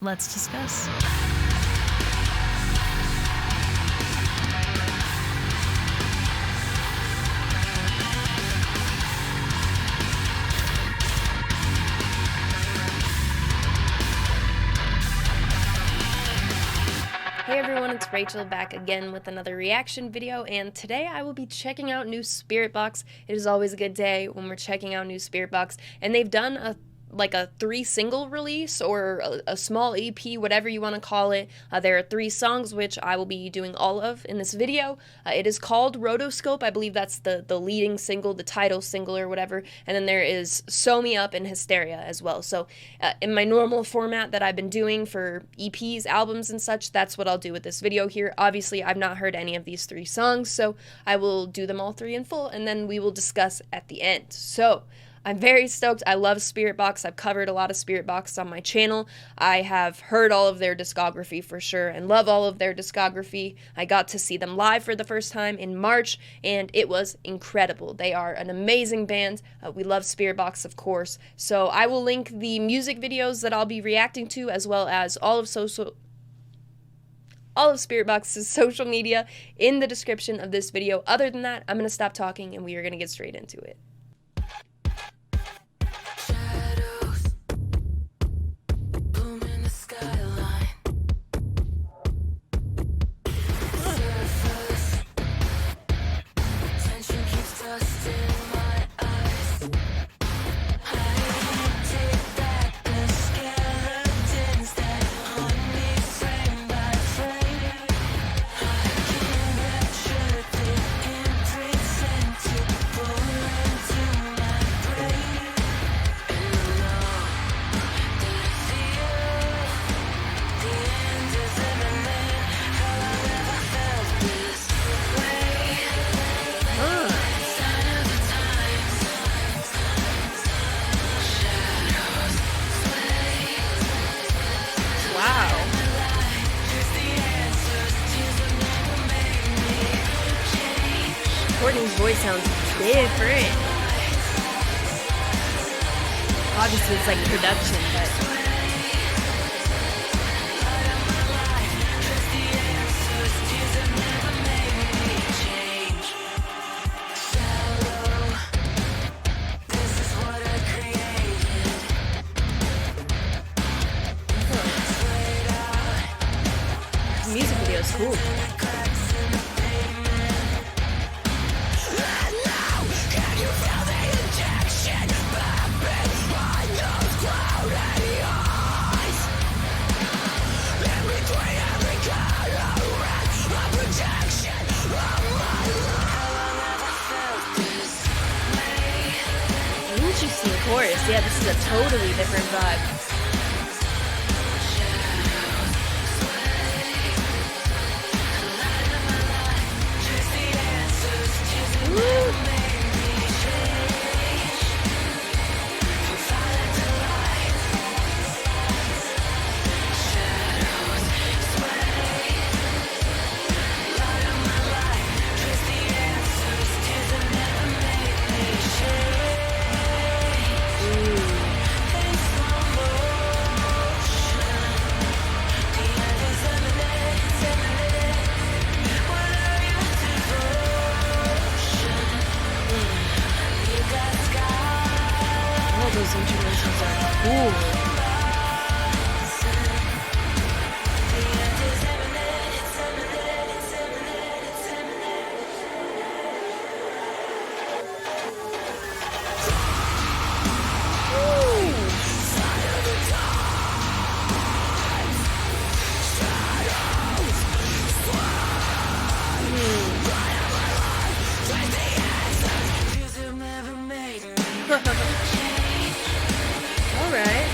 Let's discuss. Hey everyone, it's Rachel back again with another reaction video, and today I will be checking out new Spiritbox. It is always a good day when we're checking out new Spiritbox, and they've done a 3-single release or a small EP, whatever you want to call it. There are 3 songs which I will be doing all of in this video. It is called Rotoscope. I believe that's the leading single, the title single or whatever, and then there is Sew Me Up and Hysteria as well. So in my normal format that I've been doing for EPs, albums, and such, that's what I'll do with this video here. Obviously, I've not heard any of these 3 songs, so I will do them all 3 in full, and then we will discuss at the end. So I'm very stoked. I love Spiritbox. I've covered a lot of Spiritbox on my channel. I have heard all of their discography for sure and love all of their discography. I got to see them live for the first time in March, and it was incredible. They are an amazing band. We love Spiritbox, of course. So I will link the music videos that I'll be reacting to, as well as all of Spiritbox's social media in the description of this video. Other than that, I'm going to stop talking and we are going to get straight into it. Courtney's voice sounds different. Obviously, it's like production, but the music video is cool. Interesting chorus. Yeah, this is a totally different vibe. Those introductions are cool. Alright.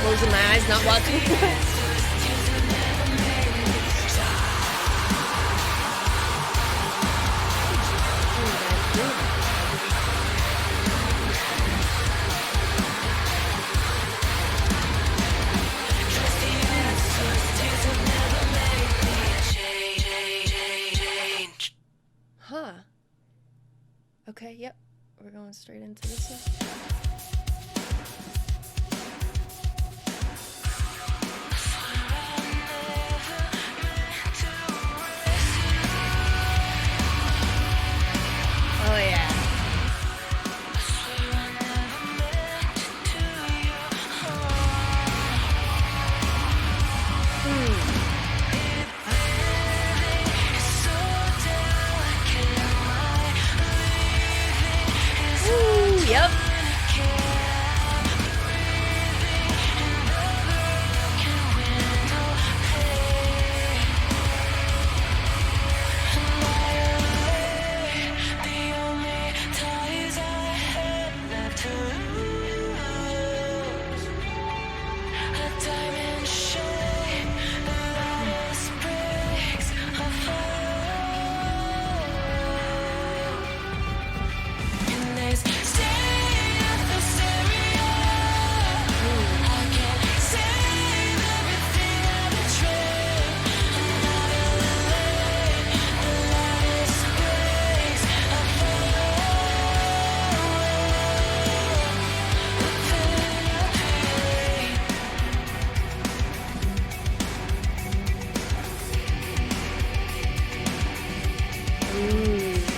Closing my eyes, not watching. Huh. Okay, yep. We're going straight into this one. Oh yeah. Ooh, yep.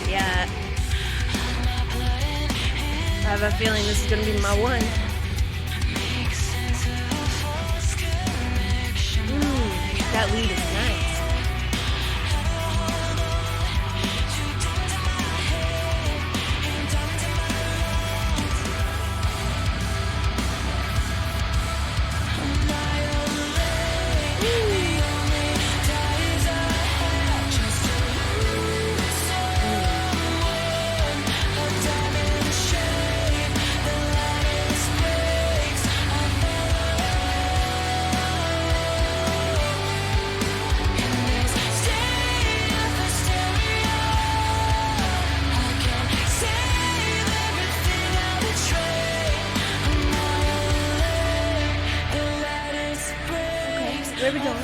Yeah. I have a feeling this is gonna be my one. That lead is nice. Where are we going?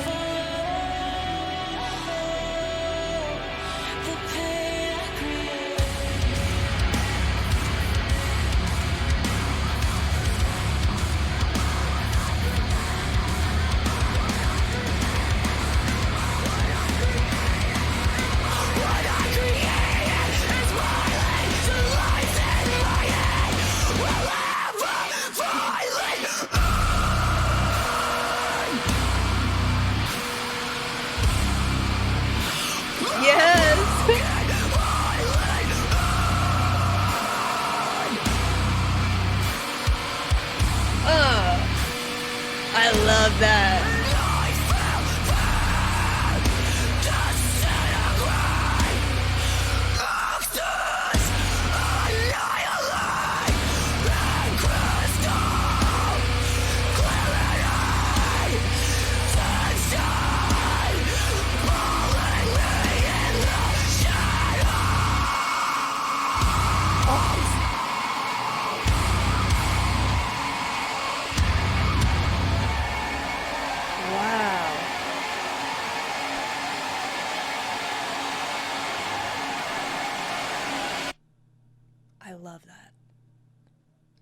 I love that. I love that.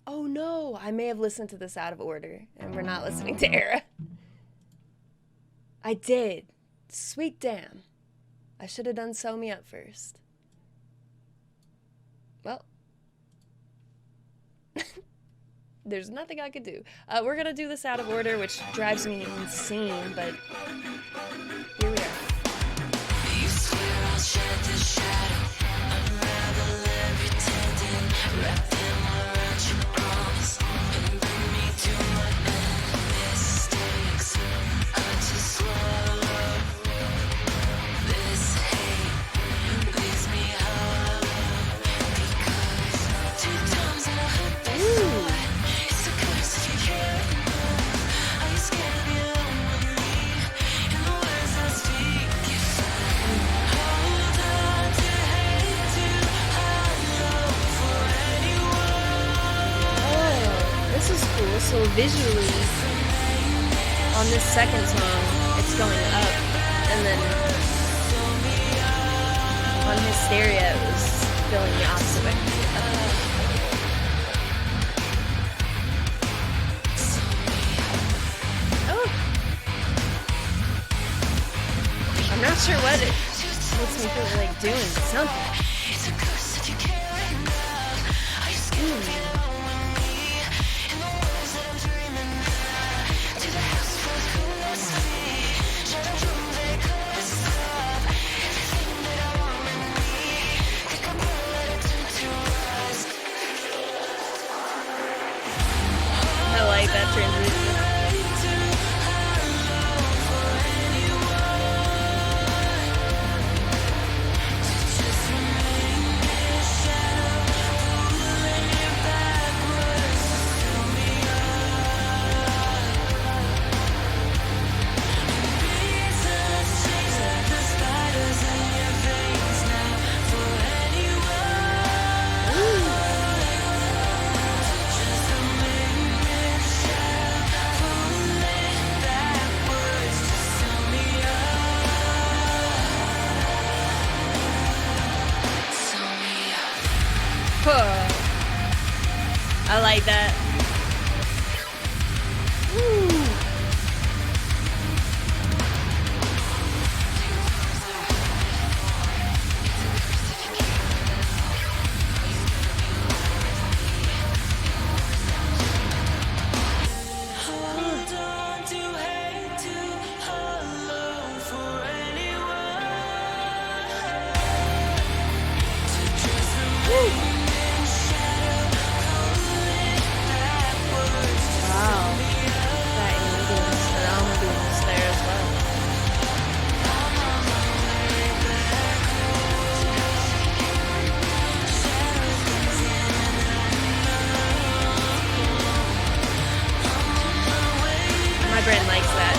Oh no, I may have listened to this out of order, and we're not listening to Era. I did. Sweet damn. I should have done Sew Me Up first. Well. There's nothing I could do. We're gonna do this out of order, which drives me insane, but here we are. You swear I'll shed the shadow, unravel every tendon, wrap them around your arms, and bring me to my end. Mistakes, I just swallow. This hate leaves me hollow, because 2 times I hurt before. It's a curse if you can't move. Are you scared of your own belief in the words I speak? If I hold on to hate too hollow for anyone. Oh, this is cool. So visually, on this second song, it's going up, and then on Hysteria, it was going the opposite way. sure what it makes me feel like doing, but something. I like that transition. I like that. Woo. My brain likes that.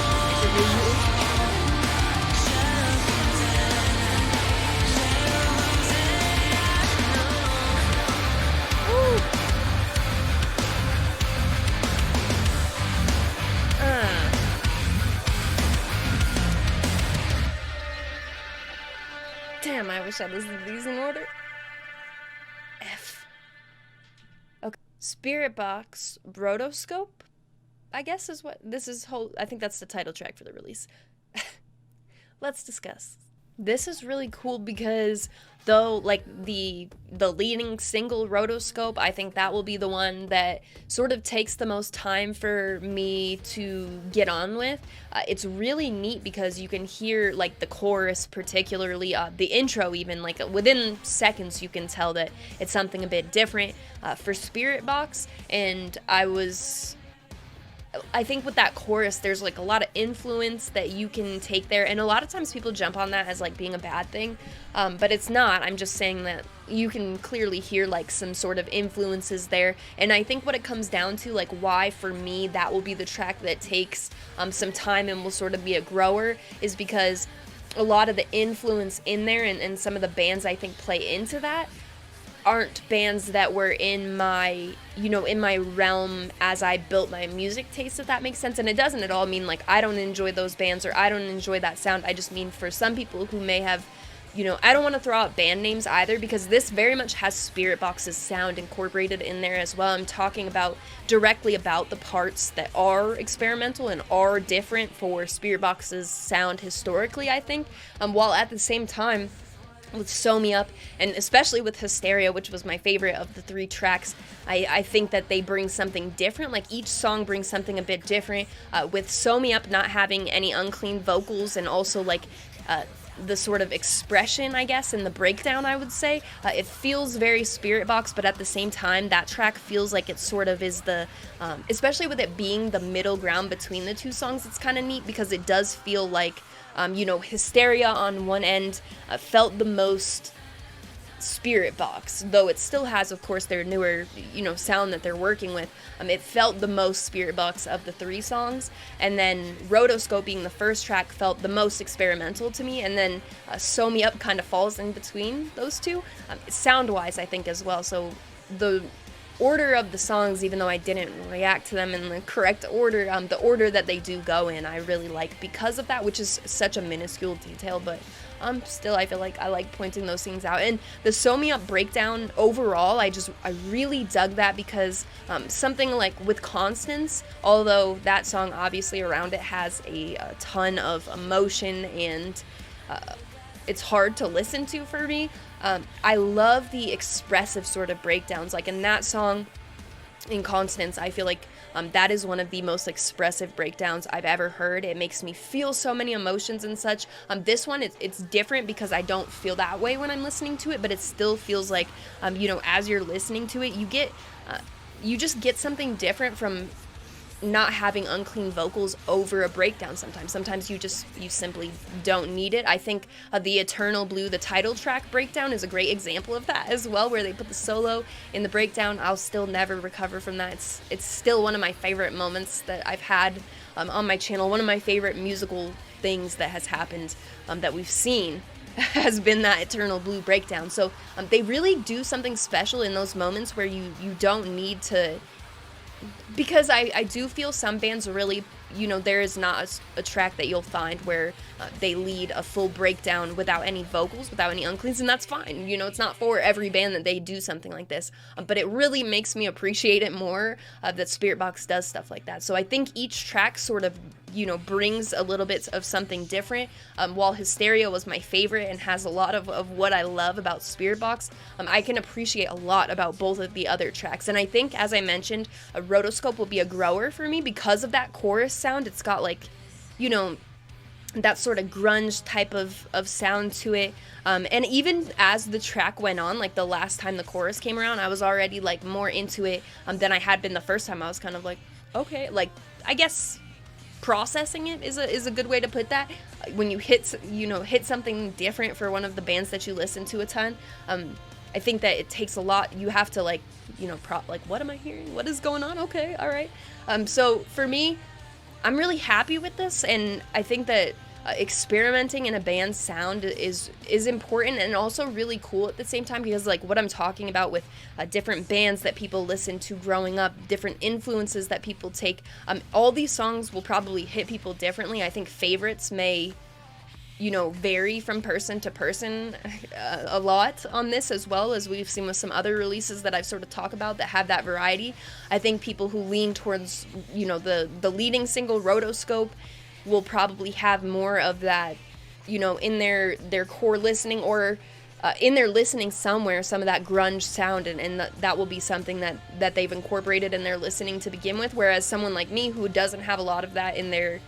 Damn, I wish I listened to these in order. F. Okay. Spiritbox, Rotoscope, I guess is what this is I think that's the title track for the release. Let's discuss. This is really cool because though like the leading single Rotoscope, I think that will be the one that sort of takes the most time for me to get on with. It's really neat because you can hear like the chorus, particularly the intro, even like within seconds you can tell that it's something a bit different for Spiritbox. And I think with that chorus, there's like a lot of influence that you can take there, and a lot of times people jump on that as like being a bad thing, but it's not. I'm just saying that you can clearly hear like some sort of influences there, and I think what it comes down to, like why for me that will be the track that takes some time and will sort of be a grower, is because a lot of the influence in there and some of the bands I think play into that aren't bands that were in my realm as I built my music taste, if that makes sense. And it doesn't at all mean like I don't enjoy those bands or I don't enjoy that sound. I just mean for some people who may have, I don't want to throw out band names either, because this very much has Spiritbox's sound incorporated in there as well. I'm talking directly about the parts that are experimental and are different for Spiritbox's sound historically, I think, while at the same time with Sew Me Up, and especially with Hysteria, which was my favorite of the 3 tracks, I think that they bring something different. Like each song brings something a bit different. With Sew Me Up not having any unclean vocals, and also like the sort of expression, I guess, and the breakdown, I would say, it feels very Spiritbox, but at the same time, that track feels like it sort of is especially with it being the middle ground between the 2 songs, it's kind of neat because it does feel like Hysteria on one end felt the most Spiritbox, though it still has, of course, their newer, sound that they're working with. It felt the most Spiritbox of the 3 songs, and then Rotoscope being the first track felt the most experimental to me, and then Sew Me Up kind of falls in between those 2, sound-wise, I think, as well. So the order of the songs, even though I didn't react to them in the correct order, the order that they do go in, I really like because of that, which is such a minuscule detail, but still I feel like I like pointing those things out. And the Sew Me Up breakdown overall, I really dug that, because something like with Constance, although that song obviously around it has a ton of emotion and it's hard to listen to for me. I love the expressive sort of breakdowns, like in that song, Incontinence. I feel like that is one of the most expressive breakdowns I've ever heard. It makes me feel so many emotions and such. This one, it's different because I don't feel that way when I'm listening to it, but it still feels like, as you're listening to it, you just get something different from not having unclean vocals over a breakdown sometimes. Sometimes you simply don't need it. I think the Eternal Blue, the title track breakdown, is a great example of that as well, where they put the solo in the breakdown. I'll still never recover from that. It's still one of my favorite moments that I've had on my channel. One of my favorite musical things that has happened that we've seen has been that Eternal Blue breakdown. So they really do something special in those moments where you don't need to, because I do feel some bands really, there is not a track that you'll find where they lead a full breakdown without any vocals, without any uncleans, and that's fine. It's not for every band that they do something like this, but it really makes me appreciate it more that Spiritbox does stuff like that. So I think each track sort of, brings a little bit of something different. While Hysteria was my favorite and has a lot of what I love about Spiritbox, I can appreciate a lot about both of the other tracks. And I think, as I mentioned, a Rotoscope will be a grower for me because of that chorus sound. It's got like, that sort of grunge type of sound to it. And even as the track went on, like the last time the chorus came around, I was already like more into it than I had been the first time. I was kind of like, okay, like, I guess processing it is a good way to put that. When you hit something different for one of the bands that you listen to a ton, I think that it takes a lot. You have to like, like, what am I hearing? What is going on? Okay, all right. So for me, I'm really happy with this, and I think that experimenting in a band's sound is important and also really cool at the same time, because like what I'm talking about with different bands that people listen to growing up, different influences that people take, all these songs will probably hit people differently. I think favorites may vary from person to person a lot on this, as well as we've seen with some other releases that I've sort of talked about that have that variety. I think people who lean towards, the leading single, Rotoscope, will probably have more of that, in their core listening, or in their listening somewhere, some of that grunge sound, and that will be something that they've incorporated in their listening to begin with. Whereas someone like me, who doesn't have a lot of that in their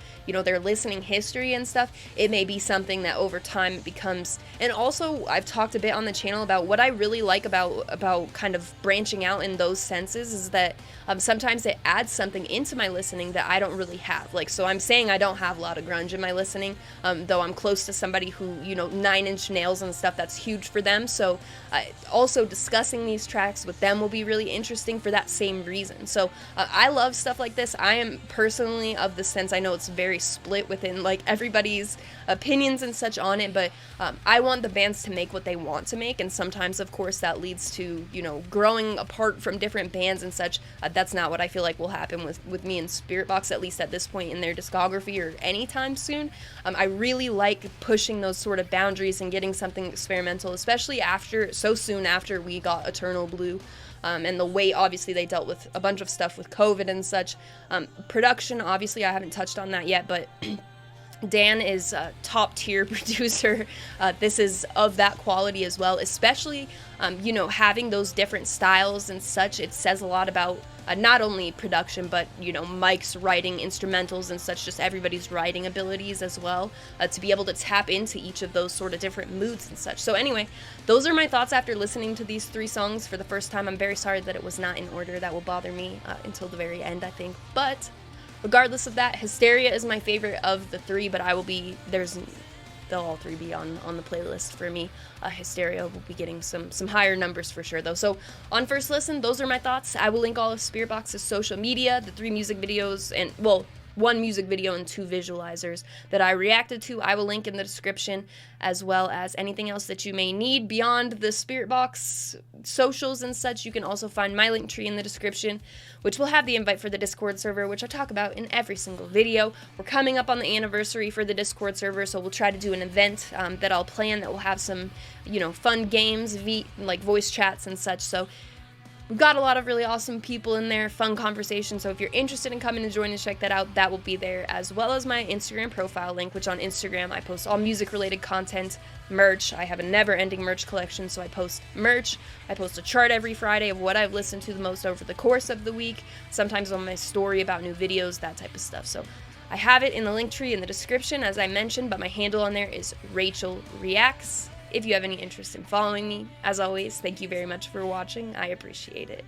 their listening history and stuff, it may be something that over time it becomes. And also, I've talked a bit on the channel about what I really like about kind of branching out in those senses, is that sometimes it adds something into my listening that I don't really have. Like, so I'm saying I don't have a lot of grunge in my listening, though I'm close to somebody who, 9 Inch Nails and stuff, that's huge for them. So also discussing these tracks with them will be really interesting for that same reason. So I love stuff like this. I am personally of the sense, I know it's very split within like everybody's opinions and such on it, but I want the bands to make what they want to make, and sometimes of course that leads to growing apart from different bands and such. That's not what I feel like will happen with me and Spiritbox, at least at this point in their discography or anytime soon. I really like pushing those sort of boundaries and getting something experimental, especially so soon after we got Eternal Blue. And the way, obviously, they dealt with a bunch of stuff with COVID and such. Production, obviously, I haven't touched on that yet, but Dan is a top-tier producer. This is of that quality as well, especially, having those different styles and such. It says a lot about not only production, but, Mike's writing instrumentals and such, just everybody's writing abilities as well, to be able to tap into each of those sort of different moods and such. So anyway, those are my thoughts after listening to these 3 songs for the first time. I'm very sorry that it was not in order. That will bother me until the very end, I think. But regardless of that, Hysteria is my favorite of the 3, but they'll all 3 be on the playlist for me. Hysteria will be getting some higher numbers for sure, though. So on first listen, those are my thoughts. I will link all of Spiritbox's social media, the 3 music videos, and, well, 1 music video and 2 visualizers that I reacted to. I will link in the description, as well as anything else that you may need beyond the Spiritbox socials and such. You can also find my link tree in the description, which will have the invite for the Discord server, which I talk about in every single video. We're coming up on the anniversary for the Discord server, so we'll try to do an event that I'll plan that will have some, fun games, like voice chats and such. So We've got a lot of really awesome people in there, fun conversation, so if you're interested in coming and joining to check that out, that will be there, as well as my Instagram profile link, which on Instagram I post all music-related content, merch. I have a never-ending merch collection, so I post merch. I post a chart every Friday of what I've listened to the most over the course of the week, sometimes on my story about new videos, that type of stuff. So I have it in the link tree in the description, as I mentioned, but my handle on there is Rachel Reacts. If you have any interest in following me, as always, thank you very much for watching. I appreciate it.